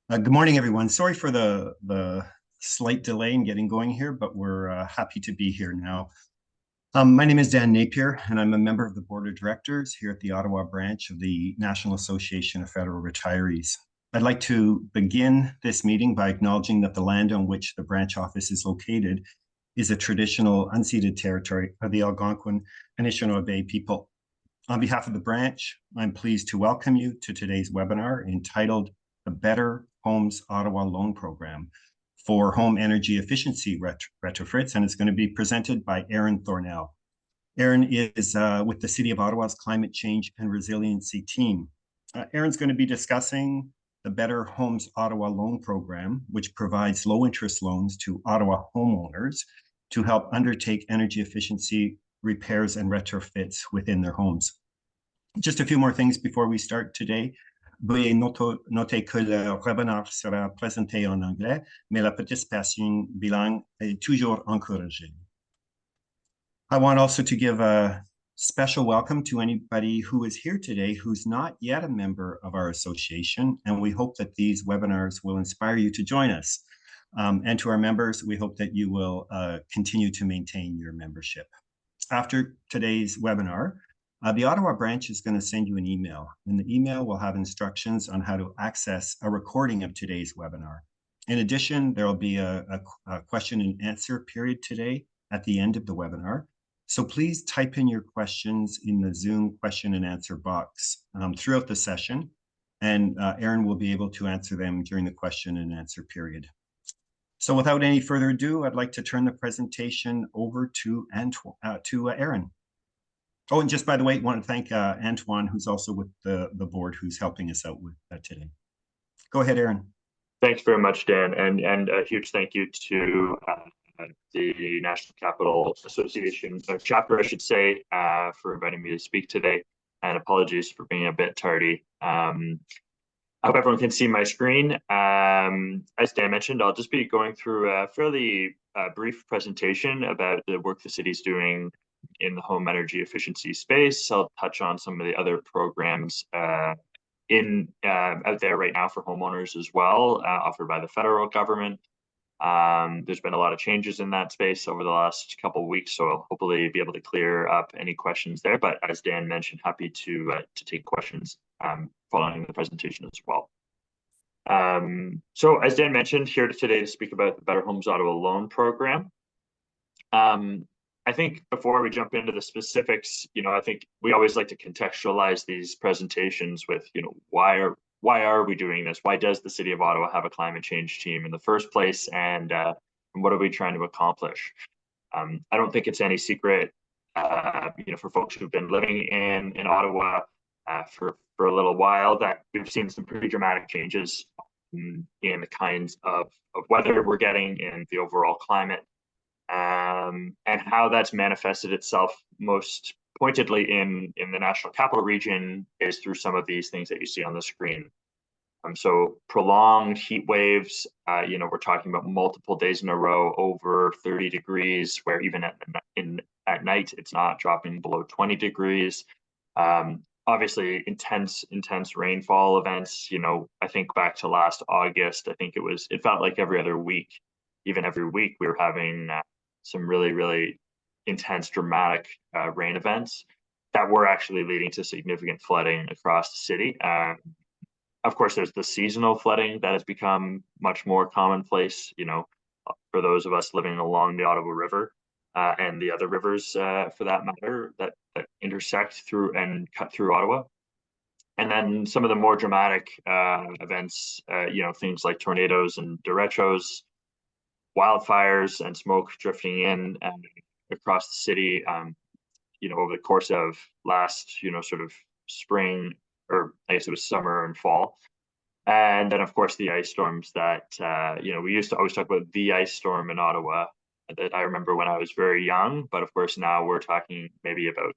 Good morning, everyone. Sorry for the slight delay in getting going here, but we're happy to be here now. My name is Dan Napier, and I'm a member of the Board of Directors here at the Ottawa branch of the National Association of Federal Retirees. I'd like to begin this meeting by acknowledging that the land on which the branch office is located is a traditional unceded territory of the Algonquin and Anishinaabe people. On behalf of the branch, I'm pleased to welcome you to today's webinar entitled The Better Homes Ottawa Loan Program for Home Energy Efficiency Retrofits, and it's going to be presented by Aaron Thornell. Aaron is with the City of Ottawa's Climate Change and Resiliency team. Aaron's going to be discussing the Better Homes Ottawa Loan Program, which provides low-interest loans to Ottawa homeowners to help undertake energy efficiency repairs and retrofits within their homes. Just a few more things before we start today. Veuillez noter que le webinaire sera présenté en anglais, mais la participation bilingue est toujours encouragée. I want also to give a special welcome to anybody who is here today who's not yet a member of our association, and we hope that these webinars will inspire you to join us. And to our members, we hope that you will continue to maintain your membership. After today's webinar, the Ottawa branch is going to send you an email, and the email will have instructions on how to access a recording of today's webinar. In addition, there will be a question and answer period today at the end of the webinar. So please type in your questions in the Zoom question and answer box throughout the session, and Aaron will be able to answer them during the question and answer period. So without any further ado, I'd like to turn the presentation over to Aaron. Oh, and just by the way, I want to thank Antoine, who's also with the board, who's helping us out with today. Go ahead, Aaron. Thanks very much, Dan, and a huge thank you to the National Capital Association chapter, I should say, for inviting me to speak today, and apologies for being a bit tardy. I hope everyone can see my screen. As Dan mentioned, I'll just be going through a fairly brief presentation about the work the city's doing in the home energy efficiency space. I'll touch on some of the other programs out there right now for homeowners as well, offered by the federal government. There's been a lot of changes in that space over the last couple of weeks, so I'll hopefully be able to clear up any questions there. But as Dan mentioned, happy to take questions following the presentation as well. So as Dan mentioned, here today to speak about the Better Homes Ottawa Loan Program. I think before we jump into the specifics, I think we always like to contextualize these presentations with, why are we doing this? Why does the City of Ottawa have a climate change team in the first place? And what are we trying to accomplish? I don't think it's any secret, for folks who've been living in Ottawa for a little while, that we've seen some pretty dramatic changes in the kinds of weather we're getting and the overall climate. And how that's manifested itself most pointedly in the National Capital Region is through some of these things that you see on the screen. So prolonged heat waves, we're talking about multiple days in a row over 30 degrees, where even at night it's not dropping below 20 degrees. Obviously intense rainfall events. I think back to last August, it felt like every other week, even every week, we were having some really, really intense, dramatic rain events that were actually leading to significant flooding across the city. Of course, there's the seasonal flooding that has become much more commonplace, for those of us living along the Ottawa River and the other rivers, for that matter, that intersect through and cut through Ottawa. And then some of the more dramatic events, things like tornadoes and derechos, wildfires and smoke drifting in and across the city, over the course of last, sort of spring, or I guess it was summer and fall. And then, of course, the ice storms that, we used to always talk about the ice storm in Ottawa that I remember when I was very young. But of course, now we're talking maybe about,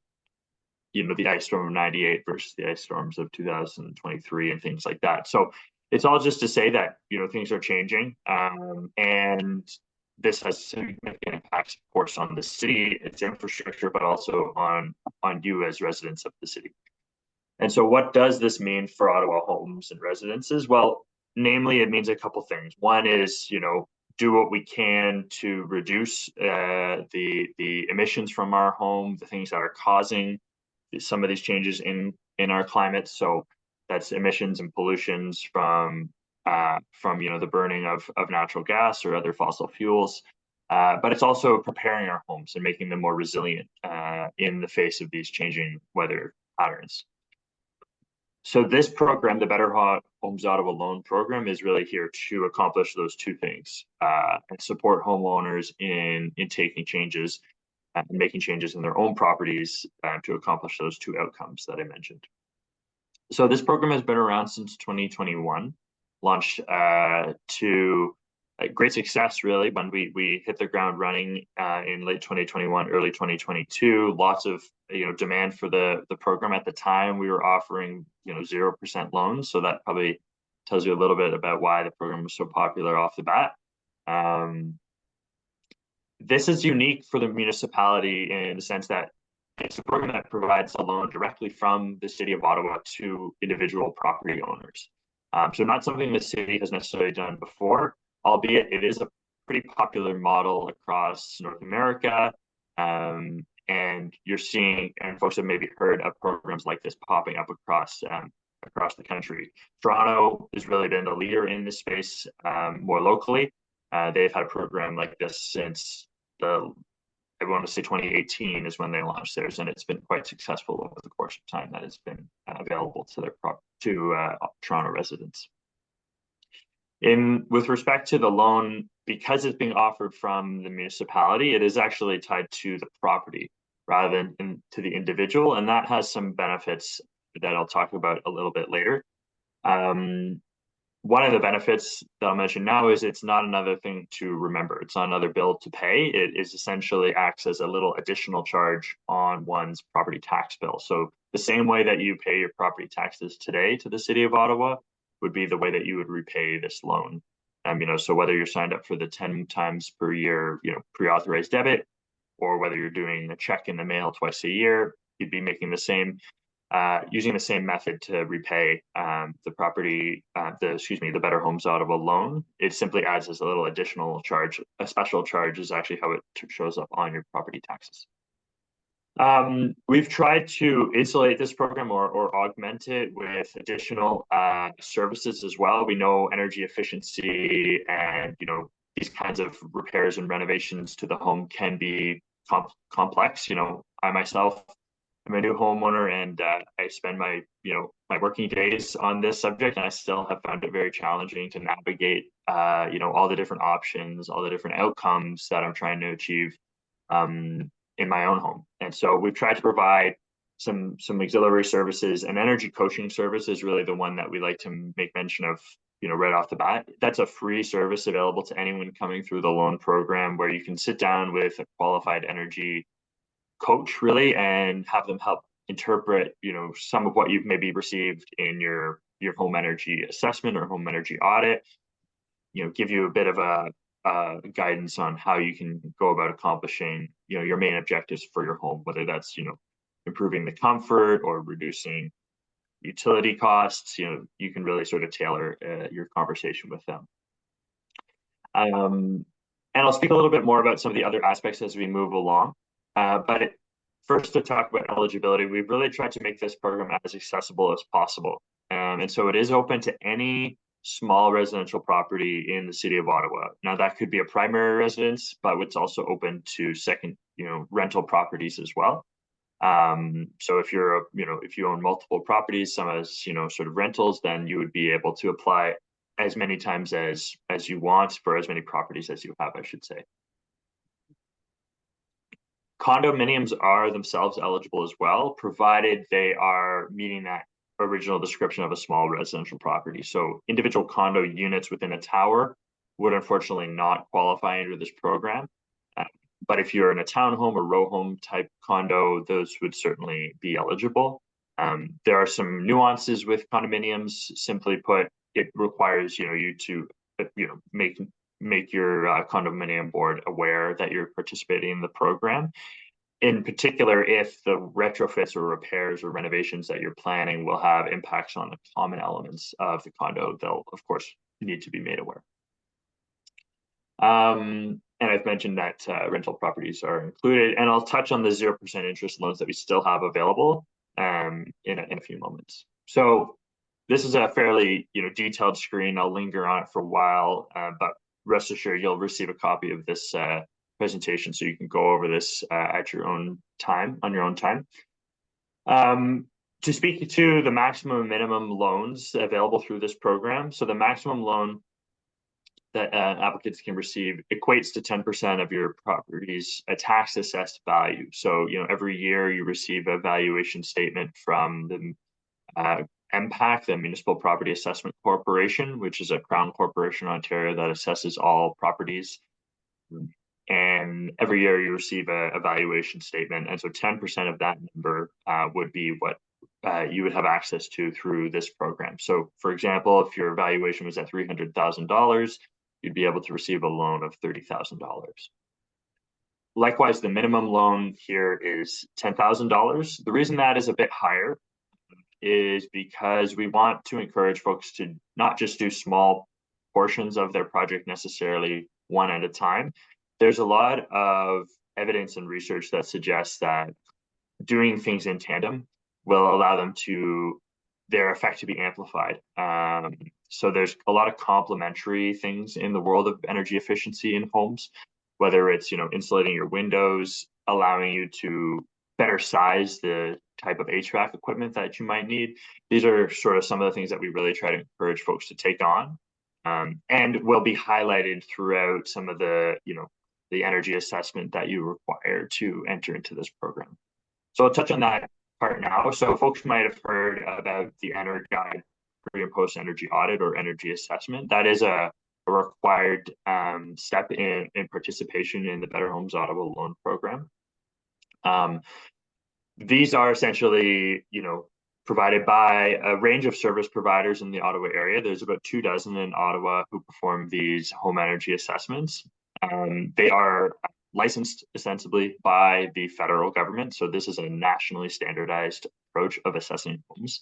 the ice storm of '98 versus the ice storms of 2023 and things like that. So it's all just to say that, things are changing, and this has significant impacts, of course, on the city, its infrastructure, but also on you as residents of the city. And so what does this mean for Ottawa homes and residences? Well, namely, it means a couple things. One is, do what we can to reduce the emissions from our home, the things that are causing some of these changes in our climate. So that's emissions and pollutions from the burning of natural gas or other fossil fuels. But it's also preparing our homes and making them more resilient in the face of these changing weather patterns. So this program, the Better Homes Ottawa Loan Program, is really here to accomplish those two things and support homeowners in taking changes and making changes in their own properties to accomplish those two outcomes that I mentioned. So this program has been around since 2021, launched to great success, really, when we hit the ground running in late 2021, early 2022. Lots of demand for the program at the time. We were offering 0% loans, so that probably tells you a little bit about why the program was so popular off the bat. This is unique for the municipality in the sense that it's a program that provides a loan directly from the City of Ottawa to individual property owners. So not something the city has necessarily done before, albeit it is a pretty popular model across North America. And you're seeing, and folks have maybe heard of programs like this popping up across the country. Toronto has really been the leader in this space more locally. They've had a program like this since I want to say 2018 is when they launched theirs, and it's been quite successful over the course of time that it's been available to Toronto residents. With respect to the loan, because it's being offered from the municipality, it is actually tied to the property rather than to the individual, and that has some benefits that I'll talk about a little bit later. One of the benefits that I'll mention now is it's not another thing to remember. It's not another bill to pay. It is essentially acts as a little additional charge on one's property tax bill. So the same way that you pay your property taxes today to the City of Ottawa would be the way that you would repay this loan. So whether you're signed up for the 10 times per year, pre-authorized debit, or whether you're doing a check in the mail twice a year, you'd be making the same using the same method to repay the Better Homes Ottawa loan. It simply adds as a little additional charge. A special charge is actually how it shows up on your property taxes. We've tried to insulate this program or augment it with additional services as well. We know energy efficiency and these kinds of repairs and renovations to the home can be complex. I myself, I'm a new homeowner, and I spend my working days on this subject, and I still have found it very challenging to navigate all the different options, all the different outcomes that I'm trying to achieve in my own home. And so we've tried to provide some auxiliary services, and energy coaching service is really the one that we like to make mention of right off the bat. That's a free service available to anyone coming through the loan program, where you can sit down with a qualified energy coach really and have them help interpret some of what you've maybe received in your home energy assessment or home energy audit, give you a bit of a guidance on how you can go about accomplishing your main objectives for your home, whether that's improving the comfort or reducing utility costs. You can really sort of tailor your conversation with them. And I'll speak a little bit more about some of the other aspects as we move along. But first, to talk about eligibility, we've really tried to make this program as accessible as possible. And so it is open to any small residential property in the City of Ottawa. Now, that could be a primary residence, but it's also open to second, rental properties as well. So if if you own multiple properties, some as, sort of rentals, then you would be able to apply as many times as you want for as many properties as you have, I should say. Condominiums are themselves eligible as well, provided they are meeting that original description of a small residential property. So individual condo units within a tower would unfortunately not qualify under this program. But if you're in a townhome or row home type condo, those would certainly be eligible. There are some nuances with condominiums. Simply put, it requires you to make your condominium board aware that you're participating in the program. in particular, if the retrofits or repairs or renovations that you're planning will have impacts on the common elements of the condo, they'll, of course, need to be made aware. And I've mentioned that rental properties are included, and I'll touch on the 0% interest loans that we still have available in a few moments. So this is a fairly detailed screen. I'll linger on it for a while, but rest assured you'll receive a copy of this presentation so you can go over this at your own time, on your own time. To speak to the maximum and minimum loans available through this program, so the maximum loan that applicants can receive equates to 10% of your property's tax assessed value. So, every year you receive a valuation statement from the MPAC, the Municipal Property Assessment Corporation, which is a Crown corporation in Ontario that assesses all properties. And every year you receive a valuation statement. And so 10% of that number would be what you would have access to through this program. So for example, if your valuation was at $300,000, you'd be able to receive a loan of $30,000. Likewise, the minimum loan here is $10,000. The reason that is a bit higher is because we want to encourage folks to not just do small portions of their project necessarily one at a time. There's a lot of evidence and research that suggests that doing things in tandem will allow them to their effect to be amplified. So there's a lot of complementary things in the world of energy efficiency in homes, whether it's insulating your windows, allowing you to better size the type of HVAC equipment that you might need. These are sort of some of the things that we really try to encourage folks to take on, and will be highlighted throughout some of the the energy assessment that you require to enter into this program. So I'll touch on that part now. So folks might have heard about the Energy Guide pre and post energy audit or energy assessment. That is a required step in participation in the Better Homes Ottawa loan program. These are essentially, provided by a range of service providers in the Ottawa area. There's about 24 in Ottawa who perform these home energy assessments. They are licensed ostensibly by the federal government. So this is a nationally standardized approach of assessing homes.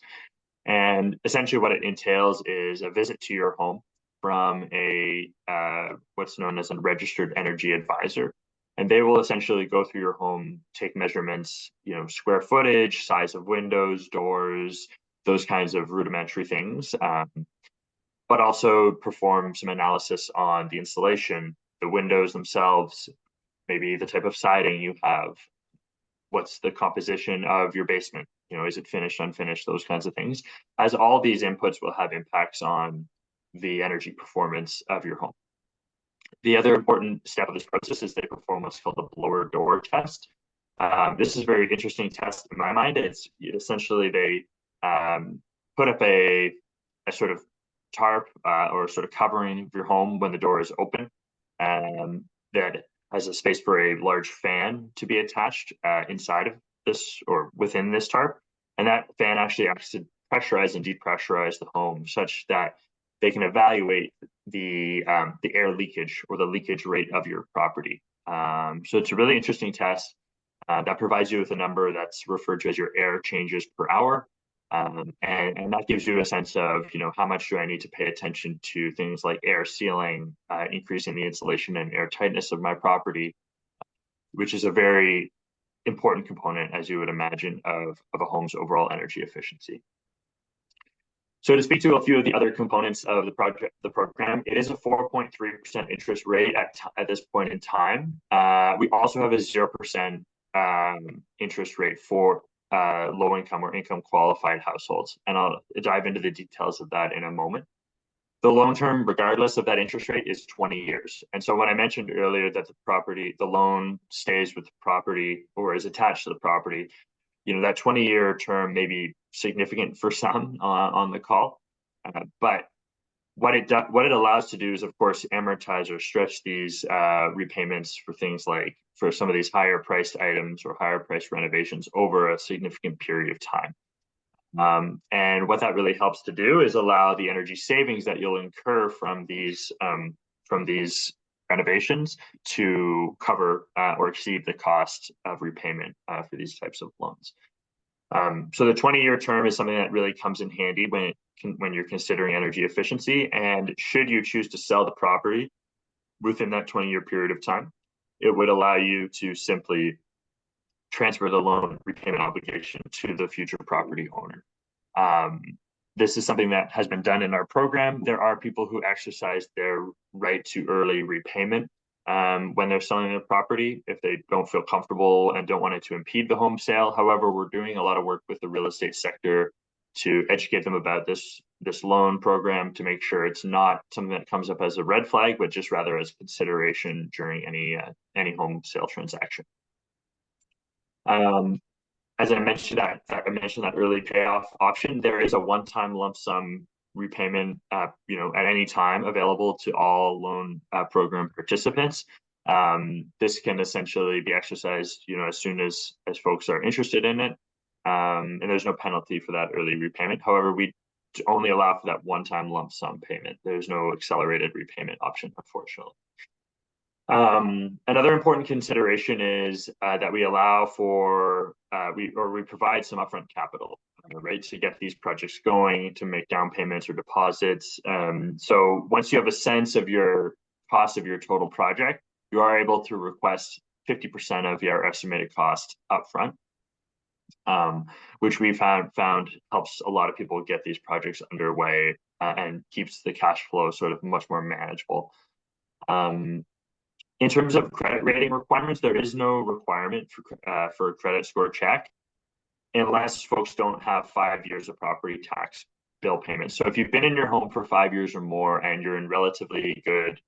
And essentially what it entails is a visit to your home from a what's known as a registered energy advisor. And they will essentially go through your home, take measurements, square footage, size of windows, doors, those kinds of rudimentary things, but also perform some analysis on the insulation, the windows themselves, maybe the type of siding you have, what's the composition of your basement, is it finished, unfinished, those kinds of things, as all these inputs will have impacts on the energy performance of your home. The other important step of this process is they perform what's called the blower door test. This is a very interesting test in my mind. It's essentially they put up a sort of tarp or sort of covering of your home when the door is open, that has a space for a large fan to be attached inside of this or within this tarp. And that fan actually acts to pressurize and depressurize the home such that they can evaluate the air leakage or the leakage rate of your property. So it's a really interesting test that provides you with a number that's referred to as your air changes per hour. And that gives you a sense of, how much do I need to pay attention to things like air sealing, increasing the insulation and air tightness of my property, which is a very important component, as you would imagine, of a home's overall energy efficiency. So to speak to a few of the other components of the program, it is a 4.3% interest rate at this point in time. We also have a 0% interest rate for low-income or income-qualified households, and I'll dive into the details of that in a moment. The loan term, regardless of that interest rate, is 20 years. And so when I mentioned earlier that the loan stays with the property or is attached to the property, that 20-year term may be significant for some on the call, but what it allows to do is, of course, amortize or stretch these repayments for things like for some of these higher priced items or higher priced renovations over a significant period of time. And what that really helps to do is allow the energy savings that you'll incur from these renovations to cover or exceed the cost of repayment for these types of loans. So the 20-year term is something that really comes in handy when you're considering energy efficiency. And should you choose to sell the property within that 20-year period of time, it would allow you to simply transfer the loan repayment obligation to the future property owner. This is something that has been done in our program. There are people who exercise their right to early repayment when they're selling the property, if they don't feel comfortable and don't want it to impede the home sale. However, we're doing a lot of work with the real estate sector to educate them about this loan program, to make sure it's not something that comes up as a red flag, but just rather as consideration during any home sale transaction. As I mentioned that early payoff option, there is a one-time lump sum repayment, at any time available to all loan program participants. This can essentially be exercised, as soon as folks are interested in it, and there's no penalty for that early repayment. However, we only allow for that one-time lump sum payment. There's no accelerated repayment option, unfortunately. Another important consideration is that we allow for we provide some upfront capital, right, to get these projects going, to make down payments or deposits. So once you have a sense of your cost of your total project, you are able to request 50% of your estimated cost upfront, which we found helps a lot of people get these projects underway and keeps the cash flow sort of much more manageable. In terms of credit rating requirements, there is no requirement for a credit score check unless folks don't have 5 years of property tax bill payments. So if you've been in your home for 5 years or more and you're in relatively good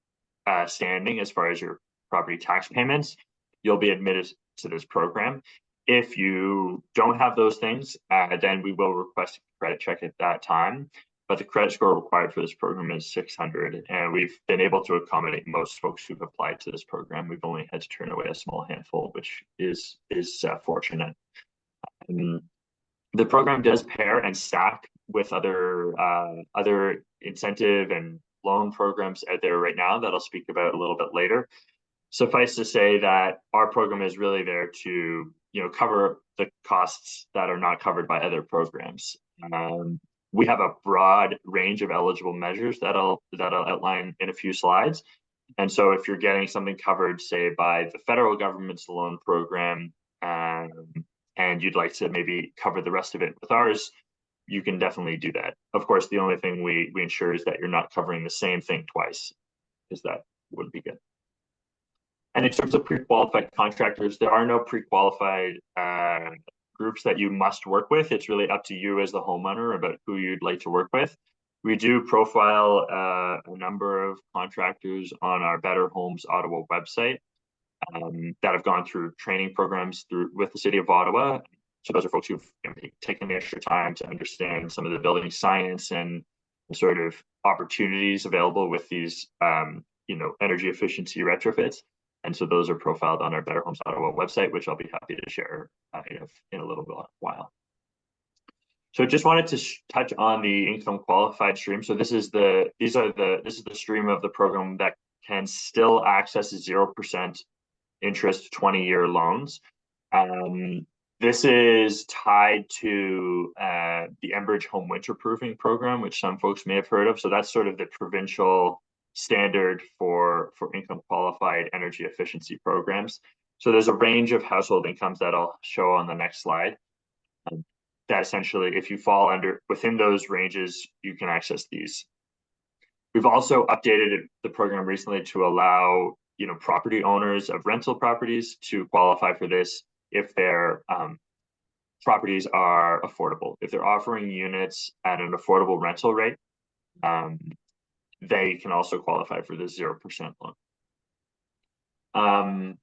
standing as far as your property tax payments, you'll be admitted to this program. If you don't have those things, then we will request a credit check at that time. But the credit score required for this program is 600, and we've been able to accommodate most folks who've applied to this program. We've only had to turn away a small handful, which is fortunate. The program does pair and stack with other incentive and loan programs out there right now that I'll speak about a little bit later. Suffice to say that our program is really there to cover the costs that are not covered by other programs. We have a broad range of eligible measures that I'll outline in a few slides. And so if you're getting something covered, say, by the federal government's loan program, and you'd like to maybe cover the rest of it with ours, you can definitely do that. Of course, the only thing we ensure is that you're not covering the same thing twice, because that wouldn't be good. And in terms of pre-qualified contractors, there are no pre-qualified groups that you must work with. It's really up to you as the homeowner about who you'd like to work with. We do profile a number of contractors on our Better Homes Ottawa website that have gone through training programs with the City of Ottawa. So those are folks who've taken the extra time to understand some of the building science and the sort of opportunities available with these energy efficiency retrofits. And so those are profiled on our Better Homes Ottawa website, which I'll be happy to share in a little while. So just wanted to touch on the income qualified stream. So this is the stream of the program that can still access 0% interest 20-year loans. This is tied to the Enbridge Home Winterproofing program, which some folks may have heard of. So that's sort of the provincial standard for income qualified energy efficiency programs. So there's a range of household incomes that I'll show on the next slide. That essentially, if you fall within those ranges, you can access these. We've also updated the program recently to allow property owners of rental properties to qualify for this if their properties are affordable. If they're offering units at an affordable rental rate, they can also qualify for this 0% loan.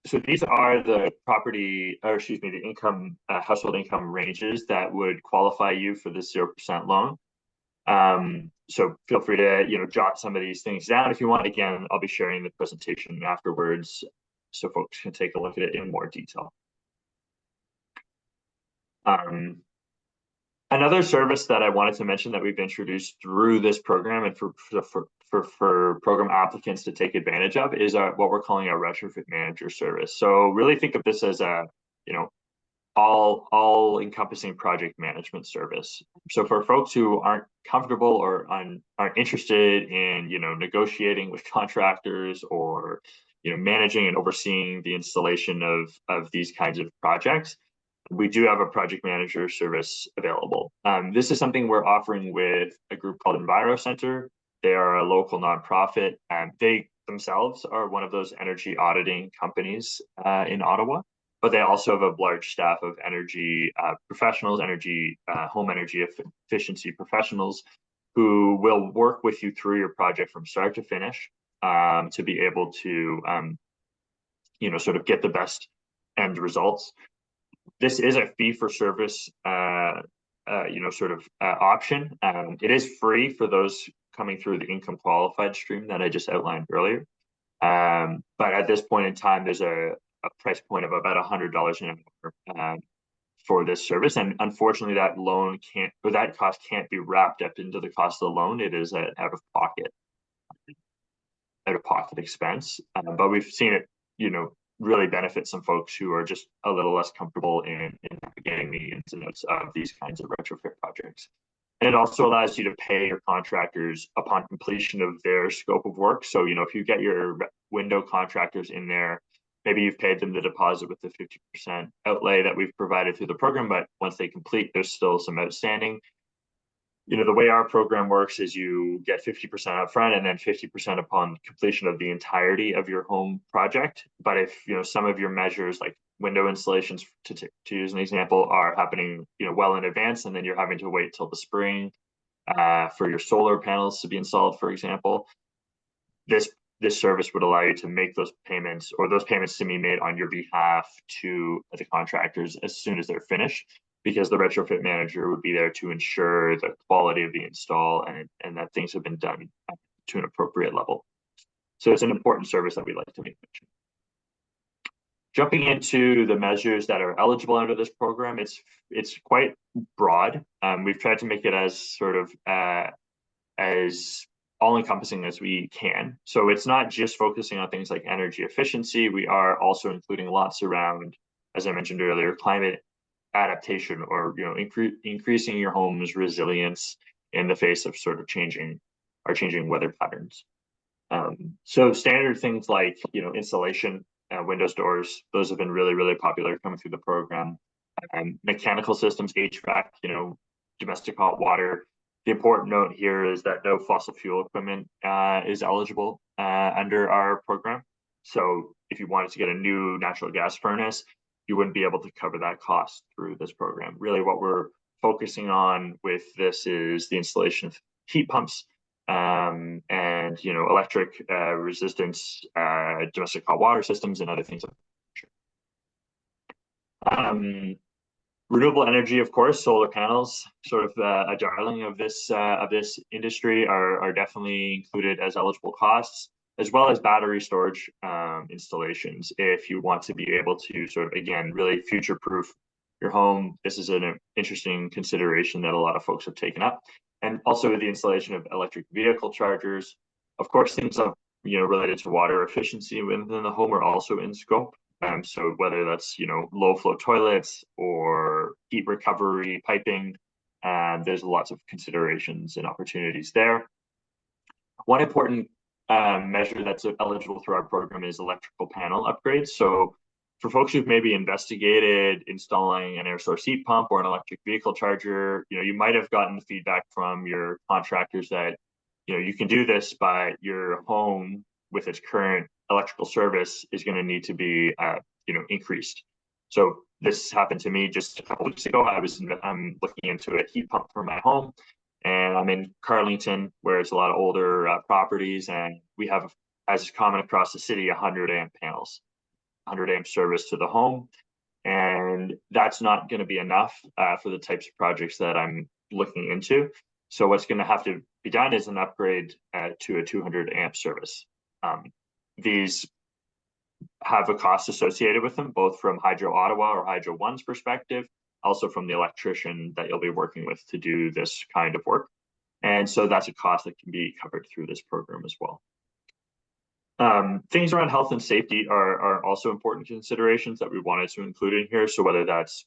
So these are the the income, household income ranges that would qualify you for this 0% loan. So feel free to, jot some of these things down if you want. Again, I'll be sharing the presentation afterwards so folks can take a look at it in more detail. Another service that I wanted to mention that we've introduced through this program and for program applicants to take advantage of is what we're calling our retrofit manager service. So really think of this as a, all encompassing project management service. So for folks who aren't comfortable or aren't interested in, negotiating with contractors or, managing and overseeing the installation of these kinds of projects, we do have a project manager service available. This is something we're offering with a group called Enviro Center. They are a local nonprofit, and they themselves are one of those energy auditing companies in Ottawa, but they also have a large staff of energy professionals, home energy efficiency professionals who will work with you through your project from start to finish to be able to, sort of get the best end results. This is a fee for service, option. It is free for those coming through the income qualified stream that I just outlined earlier. But at this point in time, there's a price point of about $100 an hour for this service. And unfortunately, that cost can't be wrapped up into the cost of the loan. It is an out of pocket expense. But we've seen it, really benefit some folks who are just a little less comfortable in getting the ins and outs of these kinds of retrofit projects. And it also allows you to pay your contractors upon completion of their scope of work. So, if you get your window contractors in there, maybe you've paid them the deposit with the 50% outlay that we've provided through the program, but once they complete, there's still some outstanding. The way our program works is you get 50% upfront and then 50% upon completion of the entirety of your home project. But if, some of your measures like window installations, to use an example, are happening, well in advance, and then you're having to wait till the spring for your solar panels to be installed, for example, this service would allow you to make those payments, or those payments to be made on your behalf to the contractors as soon as they're finished, because the retrofit manager would be there to ensure the quality of the install and that things have been done to an appropriate level. So it's an important service that we like to make mention. Jumping into the measures that are eligible under this program, it's quite broad. We've tried to make it as sort of as all-encompassing as we can. So it's not just focusing on things like energy efficiency. We are also including lots around, as I mentioned earlier, climate adaptation, or increasing your home's resilience in the face of sort of changing weather patterns. So standard things like insulation, windows, doors, those have been really, really popular coming through the program. Mechanical systems, HVAC, domestic hot water. The important note here is that no fossil fuel equipment is eligible under our program. So if you wanted to get a new natural gas furnace, you wouldn't be able to cover that cost through this program. Really, what we're focusing on with this is the installation of heat pumps and electric resistance domestic hot water systems and other things. Renewable energy, of course, solar panels, sort of a darling of this industry, are definitely included as eligible costs, as well as battery storage installations. If you want to be able to sort of, again, really future-proof your home, this is an interesting consideration that a lot of folks have taken up. And also the installation of electric vehicle chargers. Of course, things related to water efficiency within the home are also in scope. So whether that's low flow toilets or heat recovery piping, there's lots of considerations and opportunities there. One important measure that's eligible through our program is electrical panel upgrades. So for folks who've maybe investigated installing an air source heat pump or an electric vehicle charger, you might have gotten feedback from your contractors that you can do this, but your home with its current electrical service is going to need to be increased. So this happened to me just a couple weeks ago. I'm looking into a heat pump for my home, and I'm in Carleton, where it's a lot of older properties, and we have, as is common across the city, 100 amp panels, 100 amp service to the home, and that's not going to be enough for the types of projects that I'm looking into. So what's going to have to be done is an upgrade to a 200 amp service. These have a cost associated with them, both from Hydro Ottawa or Hydro One's perspective, also from the electrician that you'll be working with to do this kind of work. And so that's a cost that can be covered through this program as well. Things around health and safety are also important considerations that we wanted to include in here. So whether that's,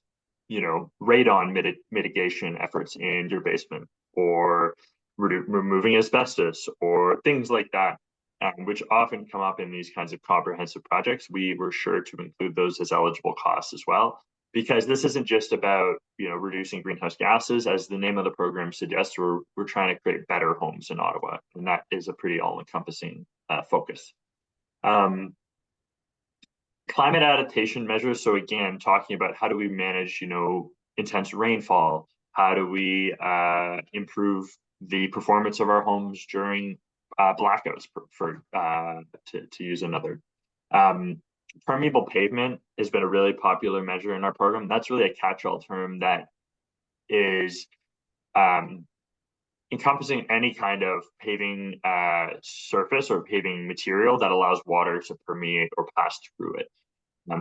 radon mitigation efforts in your basement, or removing asbestos, or things like that, which often come up in these kinds of comprehensive projects, we were sure to include those as eligible costs as well. Because this isn't just about, reducing greenhouse gases, as the name of the program suggests. We're trying to create better homes in Ottawa, and that is a pretty all-encompassing focus. Climate adaptation measures. So again, talking about how do we manage, intense rainfall? How do we improve the performance of our homes during blackouts, to use another. Permeable pavement has been a really popular measure in our program. That's really a catch-all term that is encompassing any kind of paving surface or paving material that allows water to permeate or pass through it.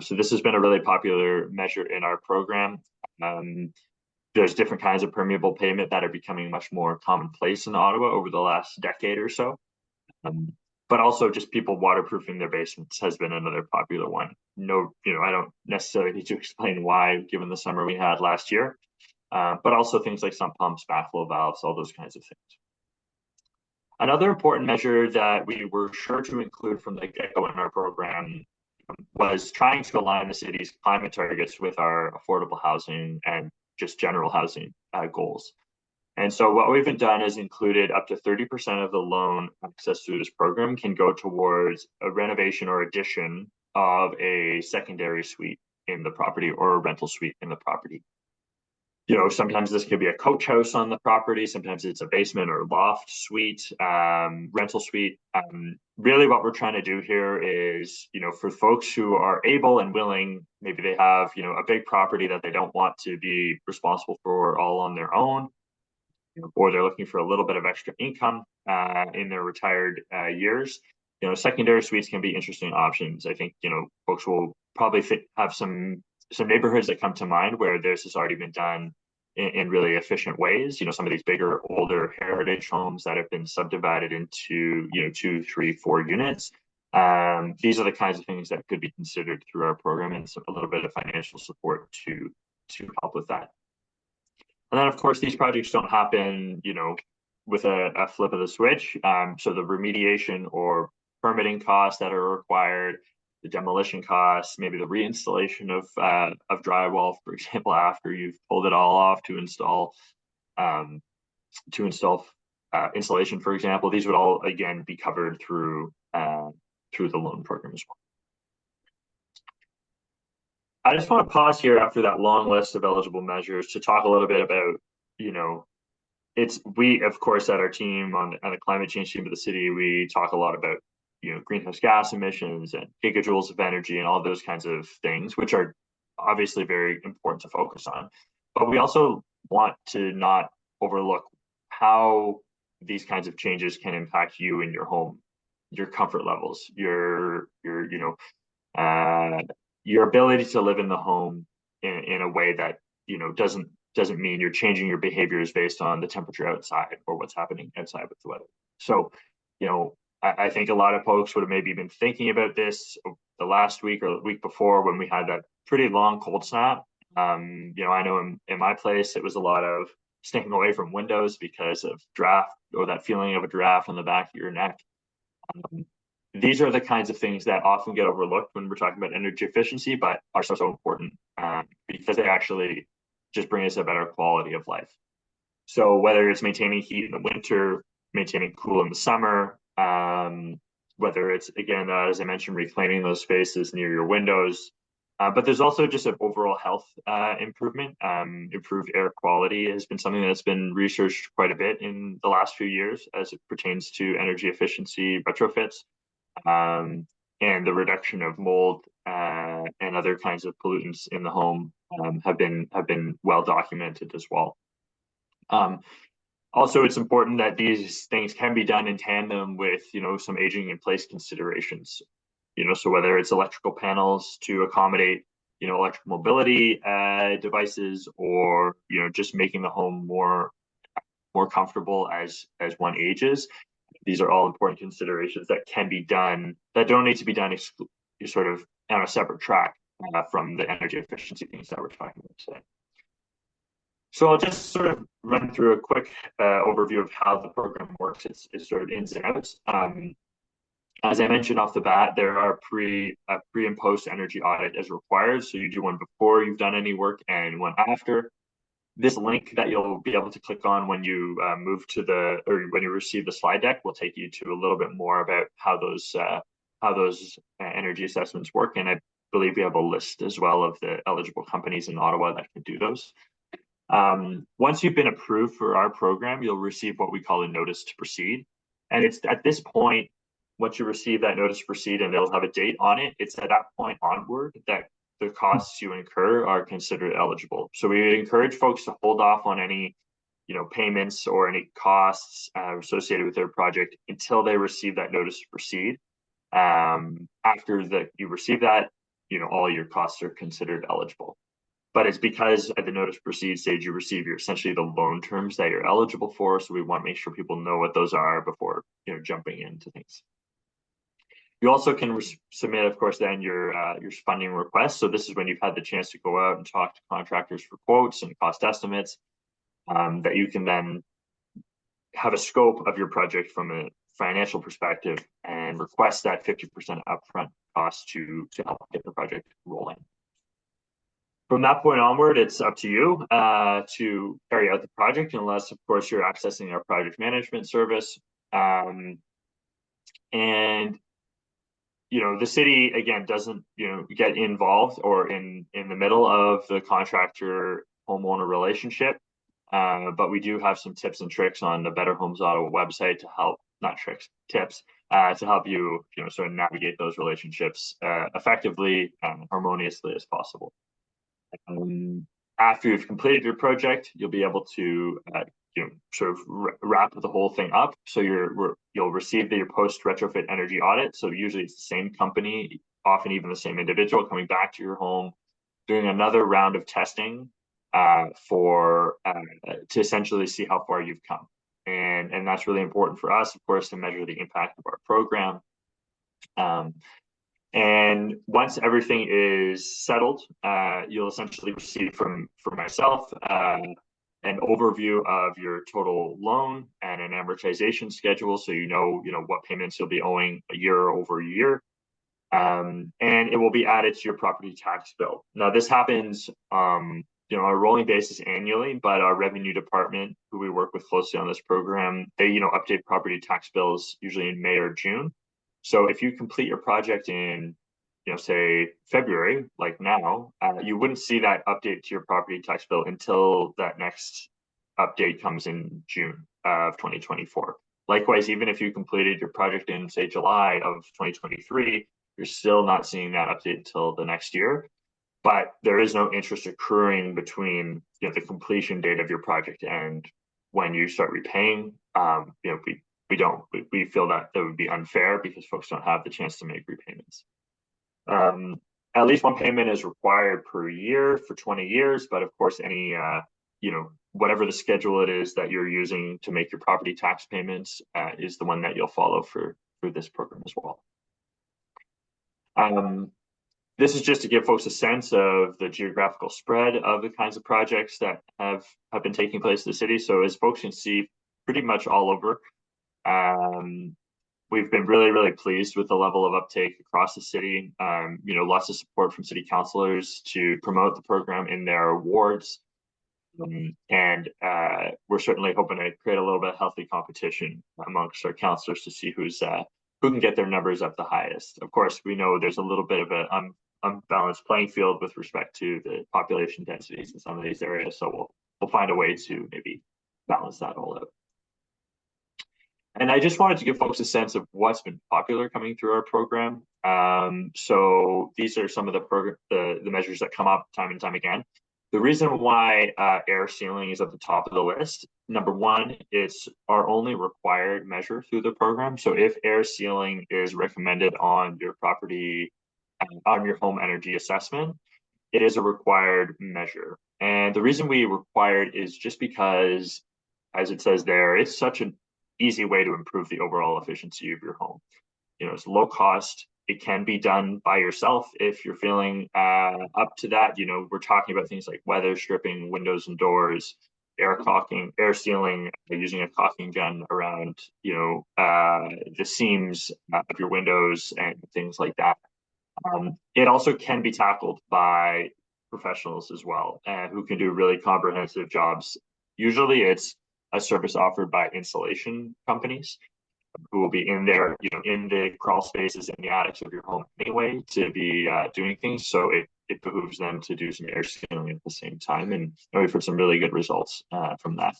So this has been a really popular measure in our program. There's different kinds of permeable pavement that are becoming much more commonplace in Ottawa over the last decade or so. But also just people waterproofing their basements has been another popular one. I don't necessarily need to explain why, given the summer we had last year, but also things like sump pumps, backflow valves, all those kinds of things. Another important measure that we were sure to include from the get-go in our program was trying to align the city's climate targets with our affordable housing and just general housing goals. And so what we've done is included up to 30% of the loan access through this program can go towards a renovation or addition of a secondary suite in the property or a rental suite in the property. Sometimes this could be a coach house on the property. Sometimes it's a basement or loft suite, rental suite. Really what we're trying to do here is, for folks who are able and willing, maybe they have, a big property that they don't want to be responsible for all on their own, or they're looking for a little bit of extra income in their retired years. Secondary suites can be interesting options. I think, folks will probably have some neighborhoods that come to mind where this has already been done in really efficient ways. Some of these bigger, older heritage homes that have been subdivided into, 2, 3, 4 units. These are the kinds of things that could be considered through our program, and a little bit of financial support to help with that. And then, of course, these projects don't happen, with a flip of the switch. So the remediation or permitting costs that are required, the demolition costs, maybe the reinstallation of drywall, for example, after you've pulled it all off to install insulation, for example, these would all again be covered through the loan program as well. I just want to pause here after that long list of eligible measures to talk a little bit about, we, of course, at our team on the climate change team of the city, we talk a lot about, greenhouse gas emissions and gigajoules of energy and all those kinds of things, which are obviously very important to focus on. But we also want to not overlook how these kinds of changes can impact you in your home, your comfort levels, your ability to live in the home in a way that, doesn't mean you're changing your behaviors based on the temperature outside or what's happening outside with the weather. So, I think a lot of folks would have maybe been thinking about this the last week or the week before when we had that pretty long cold snap. I know in my place, it was a lot of staying away from windows because of draft, or that feeling of a draft on the back of your neck. These are the kinds of things that often get overlooked when we're talking about energy efficiency, but are so important because they actually just bring us a better quality of life. So whether it's maintaining heat in the winter, maintaining cool in the summer, whether it's, again, as I mentioned, reclaiming those spaces near your windows, but there's also just an overall health improvement. Improved air quality has been something that's been researched quite a bit in the last few years as it pertains to energy efficiency retrofits, and the reduction of mold and other kinds of pollutants in the home have been well documented as well. Also, it's important that these things can be done in tandem with, some aging in place considerations. So whether it's electrical panels to accommodate electric mobility devices, or just making the home more comfortable as one ages. These are all important considerations that can be done, that don't need to be done sort of on a separate track from the energy efficiency things that we're talking about today. So I'll just sort of run through a quick overview of how the program works. It's sort of ins and outs. As I mentioned off the bat, there are pre and post energy audit as required. So you do one before you've done any work and one after. This link that you'll be able to click on when you move to when you receive the slide deck will take you to a little bit more about how those energy assessments work. And I believe we have a list as well of the eligible companies in Ottawa that can do those. Once you've been approved for our program, you'll receive what we call a notice to proceed. And it's at this point, once you receive that notice to proceed and it'll have a date on it, it's at that point onward that the costs you incur are considered eligible. So we encourage folks to hold off on any, payments or any costs associated with their project until they receive that notice to proceed. After you receive that, all your costs are considered eligible. But it's because at the notice to proceed stage, you receive essentially the loan terms that you're eligible for. So we want to make sure people know what those are before, jumping into things. You also can submit, of course, then your funding request. So this is when you've had the chance to go out and talk to contractors for quotes and cost estimates, that you can then have a scope of your project from a financial perspective and request that 50% upfront cost to help get the project rolling. From that point onward, it's up to you to carry out the project, unless, of course, you're accessing our project management service. And the city, again, doesn't, get involved or in the middle of the contractor homeowner relationship. But we do have some tips and tricks on the Better Homes Ottawa website to help, not tricks, tips, to help you, sort of navigate those relationships effectively and harmoniously as possible. After you've completed your project, you'll be able to, sort of wrap the whole thing up. So you'll receive your post retrofit energy audit. So usually it's the same company, often even the same individual, coming back to your home, doing another round of testing to essentially see how far you've come. And that's really important for us, of course, to measure the impact of our program. And once everything is settled, you'll essentially receive from myself an overview of your total loan and an amortization schedule, so what payments you'll be owing year over year, and it will be added to your property tax bill. Now, this happens on a rolling basis annually, but our revenue department, who we work with closely on this program, they update property tax bills usually in May or June. So if you complete your project in, say February, like now, you wouldn't see that update to your property tax bill until that next update comes in June of 2024. Likewise, even if you completed your project in, say, July of 2023, you're still not seeing that update until the next year. But there is no interest accruing between the completion date of your project and when you start repaying. We feel that would be unfair because folks don't have the chance to make repayments. At least one payment is required per year for 20 years, but of course, any whatever the schedule it is that you're using to make your property tax payments is the one that you'll follow for this program as well. This is just to give folks a sense of the geographical spread of the kinds of projects that have been taking place in the city. So as folks can see, pretty much all over. We've been really, really pleased with the level of uptake across the city. Lots of support from city councilors to promote the program in their awards. And we're certainly hoping to create a little bit of healthy competition amongst our councilors to see who can get their numbers up the highest. Of course, we know there's a little bit of an unbalanced playing field with respect to the population densities in some of these areas. So we'll find a way to maybe balance that all out. And I just wanted to give folks a sense of what's been popular coming through our program. So these are some of the measures that come up time and time again. The reason why air sealing is at the top of the list, number one, it's our only required measure through the program. So if air sealing is recommended on your property, on your home energy assessment, it is a required measure. And the reason we require it is just because, as it says there, it's such an easy way to improve the overall efficiency of your home. It's low cost. It can be done by yourself if you're feeling up to that. We're talking about things like weather stripping windows and doors, air caulking, air sealing, using a caulking gun around, the seams of your windows and things like that. It also can be tackled by professionals as well, who can do really comprehensive jobs. Usually it's a service offered by insulation companies who will be in there, in the crawl spaces in the attics of your home anyway to be doing things. So it behooves them to do some air sealing at the same time. And we've heard some really good results from that.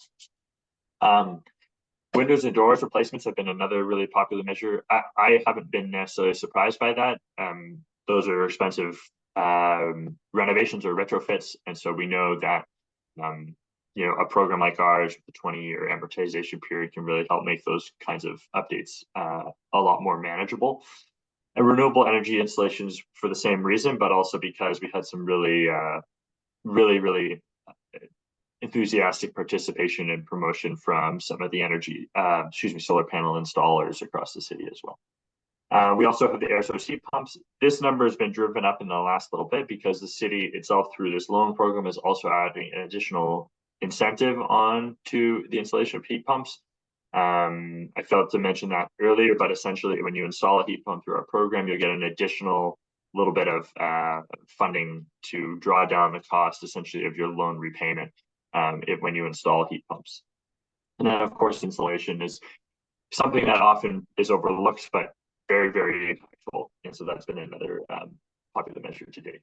Windows and doors replacements have been another really popular measure. I haven't been necessarily surprised by that. Those are expensive renovations or retrofits. And so we know that a program like ours, the 20-year amortization period, can really help make those kinds of updates a lot more manageable. And renewable energy installations for the same reason, but also because we had some really enthusiastic participation and promotion from some of the solar panel installers across the city as well. We also have the air source heat pumps. This number has been driven up in the last little bit because the city itself, through this loan program, is also adding an additional incentive on to the installation of heat pumps. I failed to mention that earlier, but essentially when you install a heat pump through our program, you'll get an additional little bit of funding to draw down the cost essentially of your loan repayment when you install heat pumps. And then of course, insulation is something that often is overlooked, but very, very impactful. And so that's been another popular measure to date.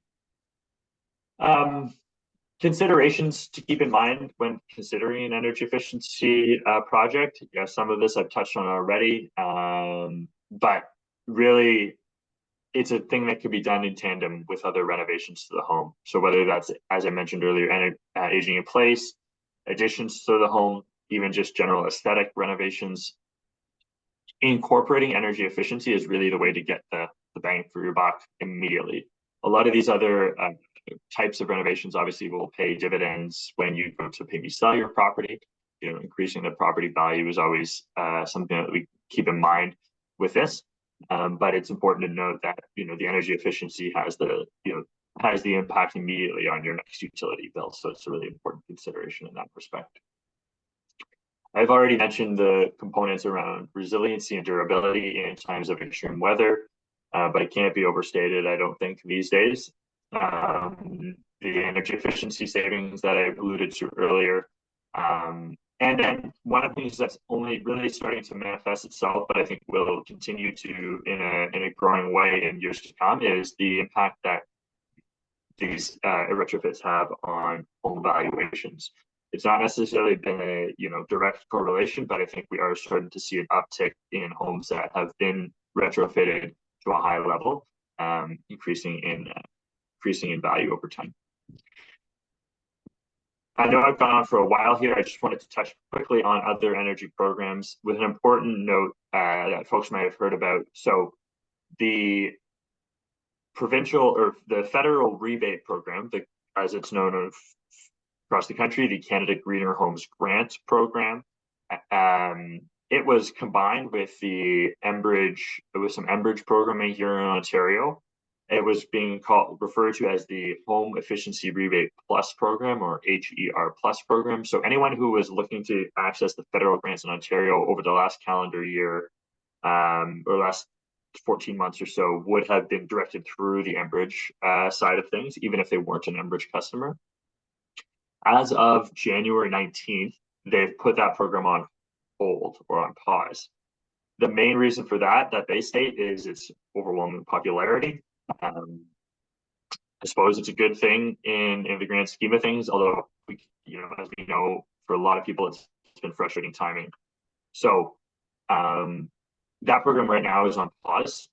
Considerations to keep in mind when considering an energy efficiency project. Some of this I've touched on already, but really it's a thing that could be done in tandem with other renovations to the home. So whether that's, as I mentioned earlier, aging in place, additions to the home, even just general aesthetic renovations, incorporating energy efficiency is really the way to get the bang for your buck immediately. A lot of these other types of renovations obviously will pay dividends when you go to maybe sell your property. Increasing the property value is always something that we keep in mind with this. But it's important to note that the energy efficiency has the impact immediately on your next utility bill. So it's a really important consideration in that respect. I've already mentioned the components around resiliency and durability in times of extreme weather, but it can't be overstated, I don't think, these days. The energy efficiency savings that I alluded to earlier. And then one of the things that's only really starting to manifest itself, but I think will continue to in a growing way in years to come, is the impact that these retrofits have on home valuations. It's not necessarily been a direct correlation, but I think we are starting to see an uptick in homes that have been retrofitted to a high level, increasing in value over time. I know I've gone on for a while here. I just wanted to touch quickly on other energy programs with an important note that folks might have heard about. So the provincial or the federal rebate program, as it's known of across the country, the Canada Greener Homes Grant Program. It was combined with the Enbridge, some Enbridge programming here in Ontario. It was being referred to as the Home Efficiency Rebate Plus Program, or HER Plus Program. So anyone who was looking to access the federal grants in Ontario over the last calendar year, or last 14 months or so, would have been directed through the Enbridge side of things, even if they weren't an Enbridge customer. As of January 19th, they've put that program on hold or on pause. The main reason for that they state is its overwhelming popularity. I suppose it's a good thing in the grand scheme of things, although as we know, for a lot of people, it's been frustrating timing. So that program right now is on pause.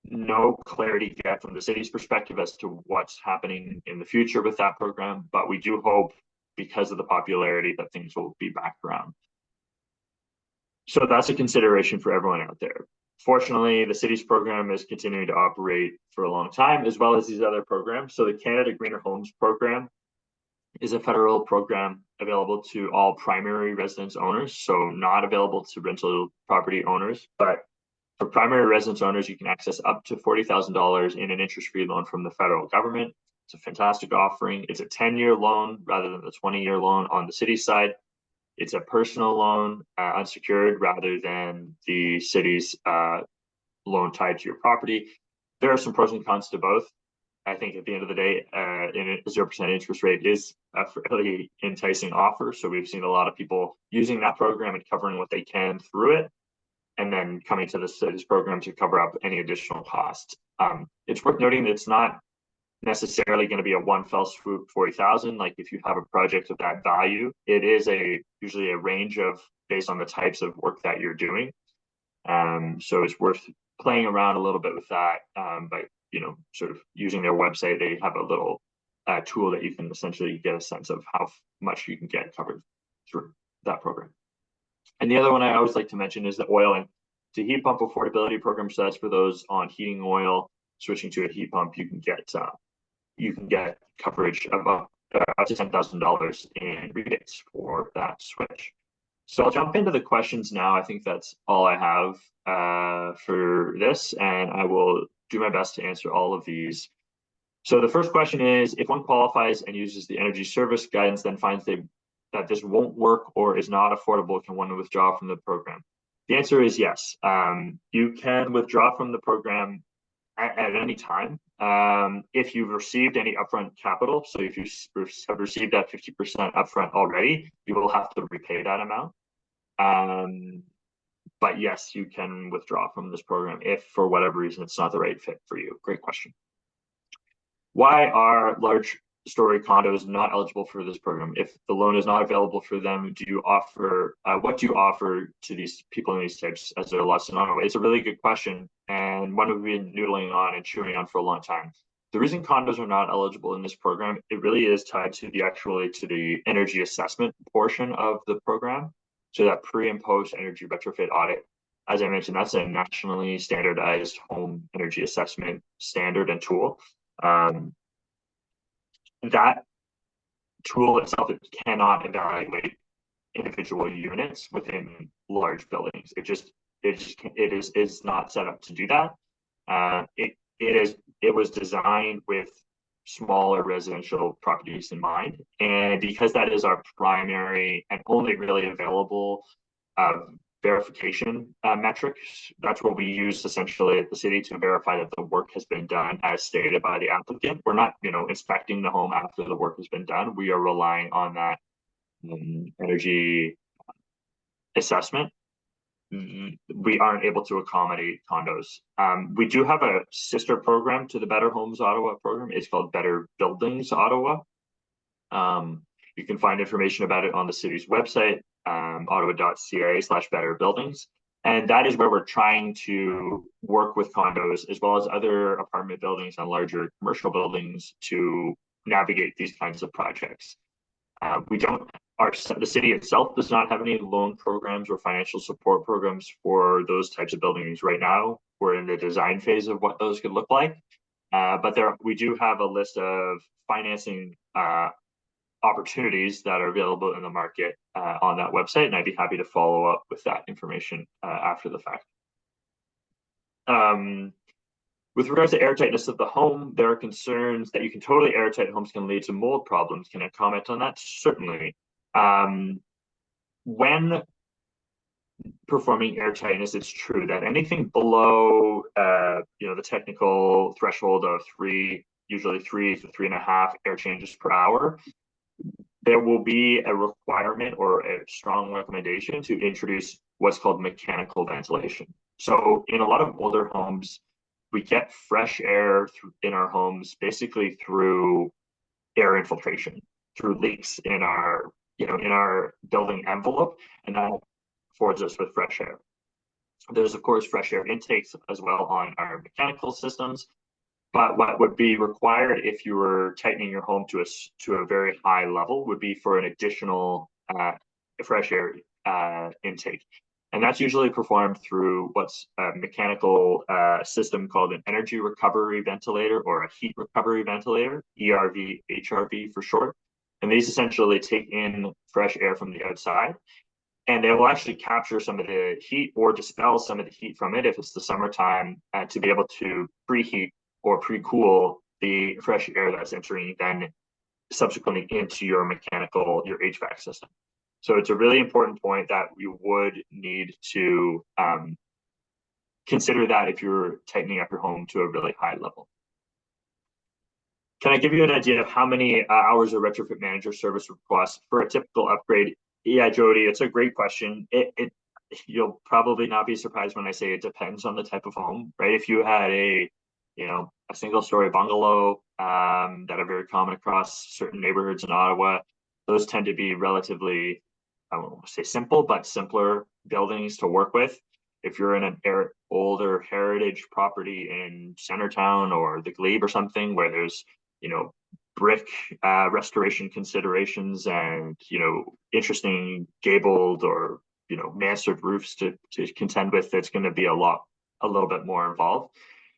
No clarity yet from the city's perspective as to what's happening in the future with that program, but we do hope, because of the popularity, that things will be back around. So that's a consideration for everyone out there. Fortunately, the city's program is continuing to operate for a long time, as well as these other programs. So the Canada Greener Homes program is a federal program available to all primary residence owners, so not available to rental property owners. But for primary residence owners, you can access up to $40,000 in an interest-free loan from the federal government. It's a fantastic offering. It's a 10-year loan rather than the 20-year loan on the city side. It's a personal loan, unsecured, rather than the city's loan tied to your property. There are some pros and cons to both. I think at the end of the day, in a 0% interest rate is a fairly enticing offer. So we've seen a lot of people using that program and covering what they can through it, and then coming to the city's program to cover up any additional costs. It's worth noting that it's not necessarily going to be a one fell swoop 40,000. Like if you have a project of that value, it is usually a range of based on the types of work that you're doing. So it's worth playing around a little bit with that. But sort of using their website, they have a little tool that you can essentially get a sense of how much you can get covered through that program. And the other one I always like to mention is the oil and to heat pump affordability program. So that's for those on heating oil. Switching to a heat pump, you can get coverage of up to $10,000 in rebates for that switch. So I'll jump into the questions now. I think that's all I have for this, and I will do my best to answer all of these. So the first question is, if one qualifies and uses the energy service guidance, then finds that this won't work or is not affordable, can one withdraw from the program? The answer is yes. You can withdraw from the program at any time. If you've received any upfront capital, so if you have received that 50% upfront already, you will have to repay that amount. But yes, you can withdraw from this program if for whatever reason it's not the right fit for you. Great question. Why are large story condos not eligible for this program? If the loan is not available for them, do you offer what do you offer to these people in these types as their lots in Ottawa? It's a really good question, and one we've been noodling on and chewing on for a long time. The reason condos are not eligible in this program, it really is tied to the energy assessment portion of the program. So that pre and post energy retrofit audit, as I mentioned, that's a nationally standardized home energy assessment standard and tool. That tool itself, it cannot evaluate individual units within large buildings. It is not set up to do that. It was designed with smaller residential properties in mind, and because that is our primary and only really available verification metrics, that's what we use essentially at the city to verify that the work has been done as stated by the applicant. We're not, inspecting the home after the work has been done. We are relying on that energy assessment. We aren't able to accommodate condos. We do have a sister program to the Better Homes Ottawa program. It's called Better Buildings Ottawa. You can find information about it on the city's website, ottawa.ca/betterbuildings. And that is where we're trying to work with condos as well as other apartment buildings and larger commercial buildings to navigate these kinds of projects. The city itself does not have any loan programs or financial support programs for those types of buildings right now. We're in the design phase of what those could look like. But we do have a list of financing opportunities that are available in the market on that website, and I'd be happy to follow up with that information after the fact. With regards to airtightness of the home, there are concerns that totally airtight homes can lead to mold problems. Can I comment on that? Certainly. When performing airtightness, it's true that anything below the technical threshold of usually 3 to 3.5 air changes per hour, there will be a requirement or a strong recommendation to introduce what's called mechanical ventilation. So in a lot of older homes, we get fresh air in our homes basically through air infiltration, through leaks in our building envelope, and that affords us with fresh air. There's of course fresh air intakes as well on our mechanical systems. But what would be required if you were tightening your home to a very high level would be for an additional fresh air intake. And that's usually performed through what's a mechanical system called an energy recovery ventilator or a heat recovery ventilator, ERV, HRV for short. And these essentially take in fresh air from the outside, and they will actually capture some of the heat or dispel some of the heat from it if it's the summertime, to be able to preheat or pre-cool the fresh air that's entering then subsequently into your HVAC system. So it's a really important point that you would need to consider that if you're tightening up your home to a really high level. Can I give you an idea of how many hours of retrofit manager service would cost for a typical upgrade? Yeah, Jody, it's a great question. You'll probably not be surprised when I say it depends on the type of home, right? If you had a single-story bungalow that are very common across certain neighborhoods in Ottawa, those tend to be relatively, I won't say simple, but simpler buildings to work with. If you're in an older heritage property in Centertown or the Glebe or something where there's, brick restoration considerations and, interesting gabled or, mansard roofs to contend with, it's going to be a little bit more involved.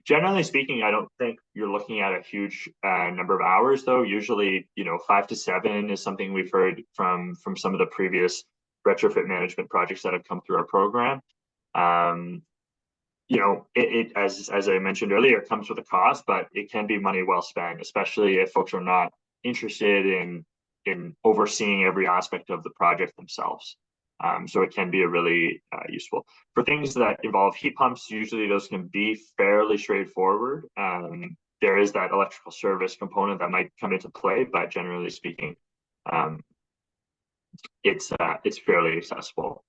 Generally speaking, I don't think you're looking at a huge number of hours, though. Usually, 5 to 7 is something we've heard from some of the previous retrofit management projects that have come through our program. As I mentioned earlier, it comes with a cost, but it can be money well spent, especially if folks are not interested in overseeing every aspect of the project themselves. So it can be a really useful. For things that involve heat pumps, usually those can be fairly straightforward. There is that electrical service component that might come into play, but generally speaking, it's fairly accessible.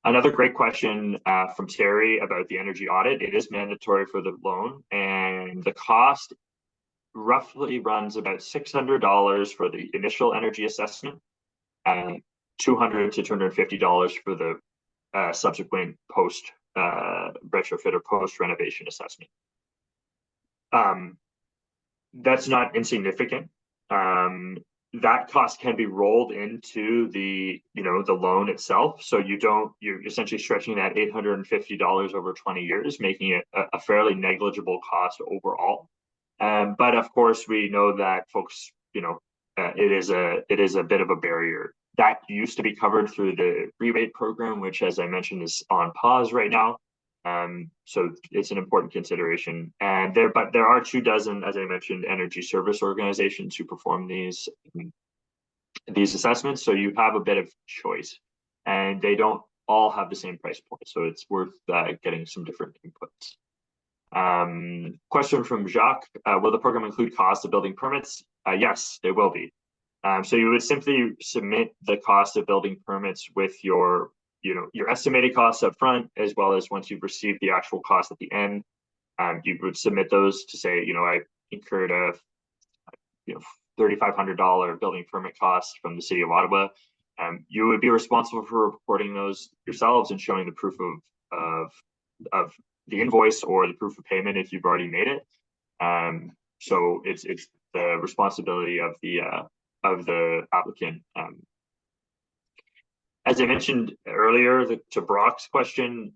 Another great question from Terry about the energy audit. It is mandatory for the loan, and the cost roughly runs about $600 for the initial energy assessment, and $200 to $250 for the subsequent post retrofit or post renovation assessment. That's not insignificant. That cost can be rolled into the loan itself. So you're essentially stretching that $850 over 20 years, making it a fairly negligible cost overall. But of course, we know that folks, it is a bit of a barrier. That used to be covered through the rebate program, which, as I mentioned, is on pause right now. So it's an important consideration. And there are 24, as I mentioned, energy service organizations who perform these assessments. So you have a bit of choice, and they don't all have the same price point. So it's worth getting some different inputs. Question from Jacques: will the program include cost of building permits? Yes, they will be. So you would simply submit the cost of building permits with your estimated costs up front, as well as once you've received the actual cost at the end. You would submit those to say, I incurred a $3,500 building permit cost from the city of Ottawa. You would be responsible for reporting those yourselves and showing the proof of the invoice or the proof of payment if you've already made it. So it's the responsibility of the applicant. As I mentioned earlier, to Brock's question,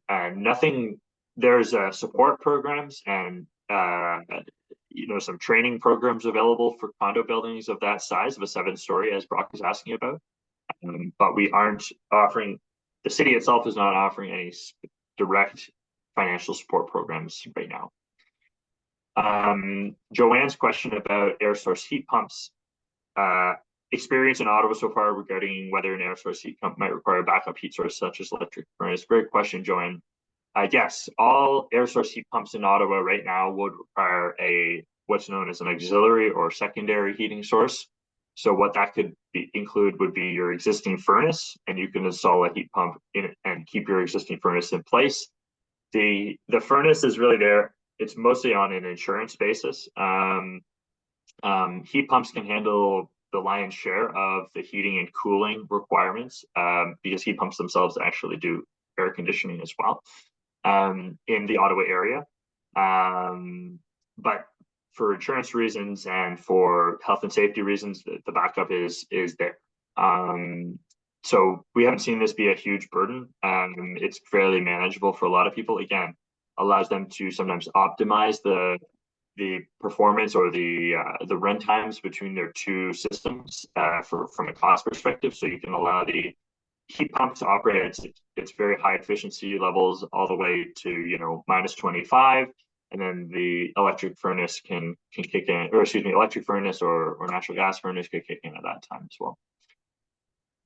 there's support programs and some training programs available for condo buildings of that size, of a 7-story, as Brock is asking about. But we aren't offering, the city itself is not offering any direct financial support programs right now. Joanne's question about air source heat pumps. Experience in Ottawa so far regarding whether an air source heat pump might require a backup heat source such as electric furnace. Great question, Joanne. Yes, all air source heat pumps in Ottawa right now would require what's known as an auxiliary or secondary heating source. So what that could include would be your existing furnace, and you can install a heat pump in it and keep your existing furnace in place. The furnace is really there. It's mostly on an insurance basis. Heat pumps can handle the lion's share of the heating and cooling requirements, because heat pumps themselves actually do air conditioning as well in the Ottawa area. But for insurance reasons and for health and safety reasons, the backup is there. So we haven't seen this be a huge burden. It's fairly manageable for a lot of people. Again, allows them to sometimes optimize the performance or the run times between their two systems from a cost perspective. So you can allow the heat pump to operate at its very high efficiency levels all the way to minus 25, and then the electric furnace can kick in, or excuse me, electric furnace or natural gas furnace could kick in at that time as well.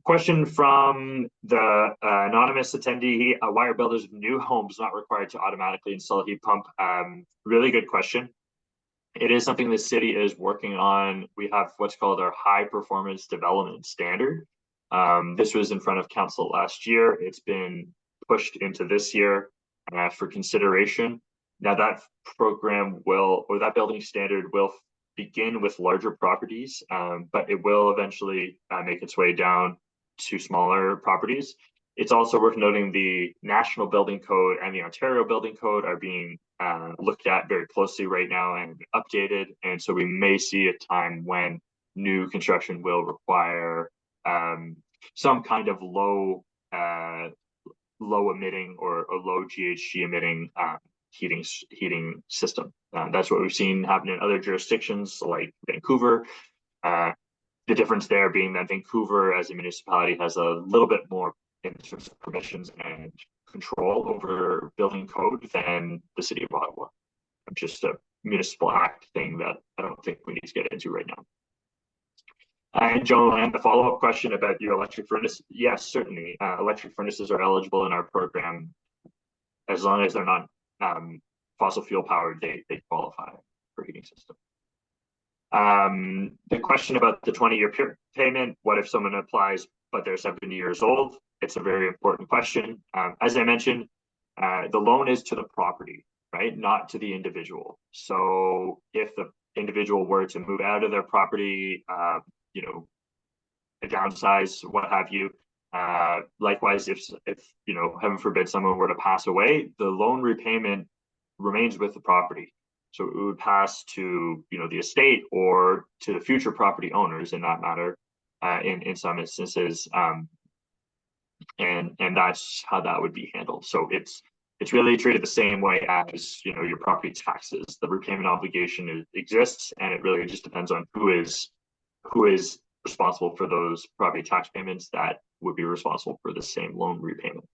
Question from the anonymous attendee: why are builders of new homes not required to automatically install a heat pump? Really good question. It is something the city is working on. We have what's called our high performance development standard. This was in front of council last year. It's been pushed into this year for consideration. Now that program that building standard will begin with larger properties, but it will eventually make its way down to smaller properties. It's also worth noting the National Building Code and the Ontario Building Code are being looked at very closely right now and updated. And so we may see a time when new construction will require some kind of low emitting or a low GHG emitting heating system. That's what we've seen happen in other jurisdictions like Vancouver. The difference there being that Vancouver as a municipality has a little bit more in terms of permissions and control over building code than the city of Ottawa. Just a municipal act thing that I don't think we need to get into right now. And Joanne, the follow-up question about your electric furnace. Yes, certainly. Electric furnaces are eligible in our program as long as they're not fossil fuel powered. They qualify for heating system. The question about the 20-year payment, what if someone applies but they're 70 years old? It's a very important question. As I mentioned, the loan is to the property, right? Not to the individual. So if the individual were to move out of their property, downsize, what have you, likewise, if heaven forbid someone were to pass away, the loan repayment remains with the property. So it would pass to the estate or to the future property owners in that matter, in some instances, and that's how that would be handled. So it's really treated the same way as your property taxes. The repayment obligation exists, and it really just depends on who is responsible for those property tax payments that would be responsible for the same loan repayment.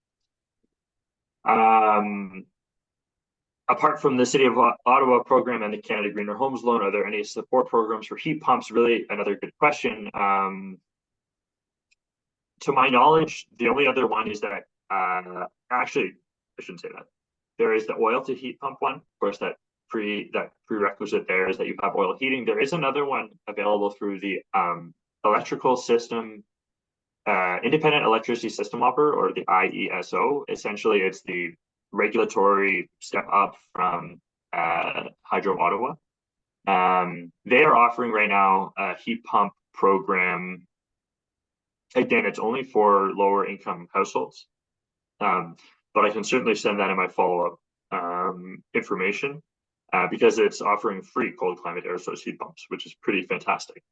Apart from the City of Ottawa program and the Canada Greener Homes Loan, are there any support programs for heat pumps? Really another good question. To my knowledge, the only other one is that, actually, I shouldn't say that. There is the oil to heat pump one. Of course, that prerequisite there is that you have oil heating. There is another one available through the electrical system, independent electricity system operator, or the IESO. Essentially, it's the regulatory step up from Hydro Ottawa. They are offering right now a heat pump program. Again, it's only for lower income households, but I can certainly send that in my follow-up information because it's offering free cold climate air source heat pumps, which is pretty fantastic.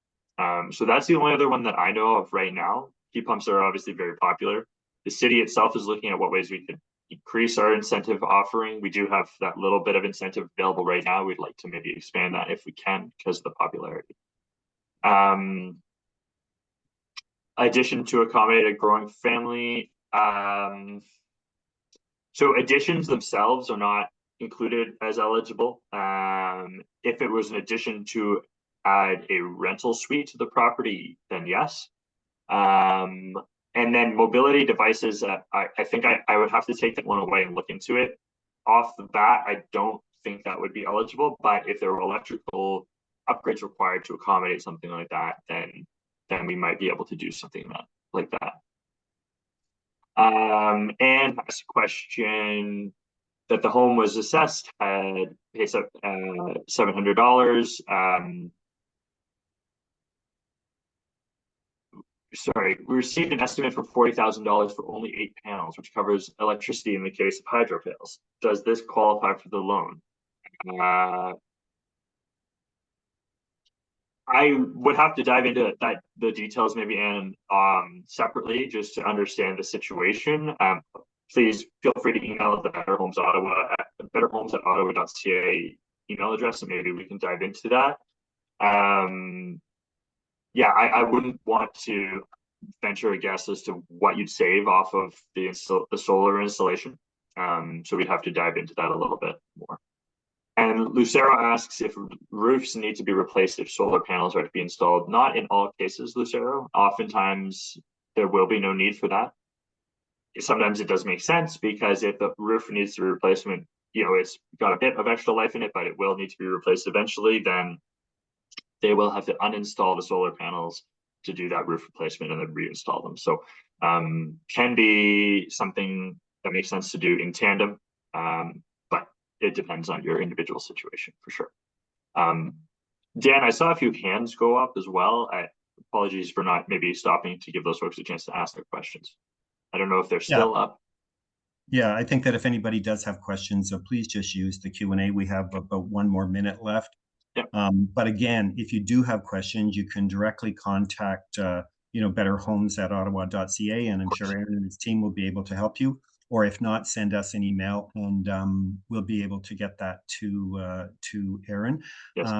So that's the only other one that I know of right now. Heat pumps are obviously very popular. The city itself is looking at what ways we could increase our incentive offering. We do have that little bit of incentive available right now. We'd like to maybe expand that if we can because of the popularity. Addition to accommodate a growing family. So additions themselves are not included as eligible. If it was an addition to add a rental suite to the property, then yes. And then mobility devices, I think I would have to take that one away and look into it. Off the bat, I don't think that would be eligible, but if there were electrical upgrades required to accommodate something like that, then we might be able to do something like that. And asked a question that the home was assessed had pays up $700. Sorry, we received an estimate for $40,000 for only 8 panels, which covers electricity in the case of hydro fails. Does this qualify for the loan? I would have to dive into the details maybe and separately just to understand the situation. Please feel free to email the Better Homes Ottawa at betterhomes@ottawa.ca email address, and maybe we can dive into that. Yeah, I wouldn't want to venture a guess as to what you'd save off of the solar installation. So we'd have to dive into that a little bit more. And Lucero asks if roofs need to be replaced if solar panels are to be installed. Not in all cases, Lucero. Oftentimes, there will be no need for that. Sometimes it does make sense because if the roof needs to be replacement, it's got a bit of extra life in it, but it will need to be replaced eventually, then they will have to uninstall the solar panels to do that roof replacement and then reinstall them. So can be something that makes sense to do in tandem. But it depends on your individual situation for sure. Dan, I saw a few hands go up as well. Apologies for not maybe stopping to give those folks a chance to ask their questions. I don't know if they're still up. Yeah, I think that if anybody does have questions, please just use the Q&A. We have about 1 more minute left. Yep. But again, if you do have questions, you can directly contact betterhomes@ottawa.ca, and I'm sure Aaron and his team will be able to help you. Or if not, send us an email, and we'll be able to get that to Aaron. Yes.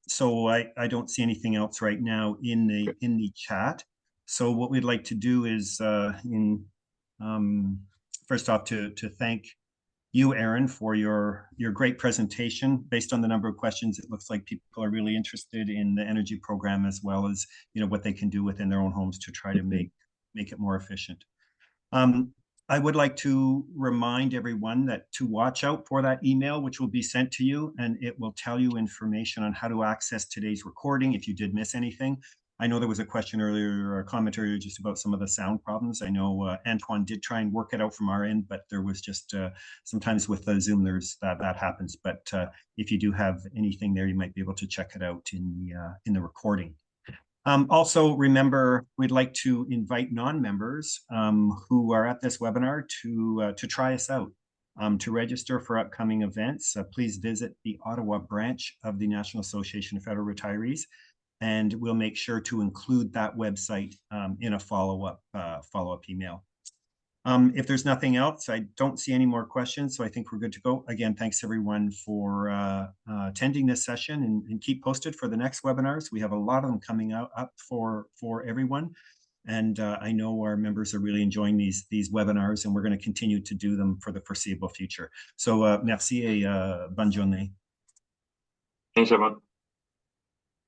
So I don't see anything else right now in the chat. So what we'd like to do is first off to thank you, Aaron, for your great presentation. Based on the number of questions, it looks like people are really interested in the energy program, as well as what they can do within their own homes to try to make it more efficient. I would like to remind everyone that to watch out for that email, which will be sent to you, and it will tell you information on how to access today's recording if you did miss anything. I know there was a question earlier, or a comment earlier, just about some of the sound problems. I know Antoine did try and work it out from our end, but there was just sometimes with the Zoom, that happens. But if you do have anything there, you might be able to check it out in the recording. Also, remember, we'd like to invite non-members who are at this webinar to try us out. To register for upcoming events, please visit the Ottawa branch of the National Association of Federal Retirees, and we'll make sure to include that website in a follow-up email. If there's nothing else, I don't see any more questions, so I think we're good to go. Again, thanks everyone for attending this session, and keep posted for the next webinars. We have a lot of them coming up for everyone, and I know our members are really enjoying these webinars, and we're going to continue to do them for the foreseeable future. So merci et bonne journée. Thanks, everyone.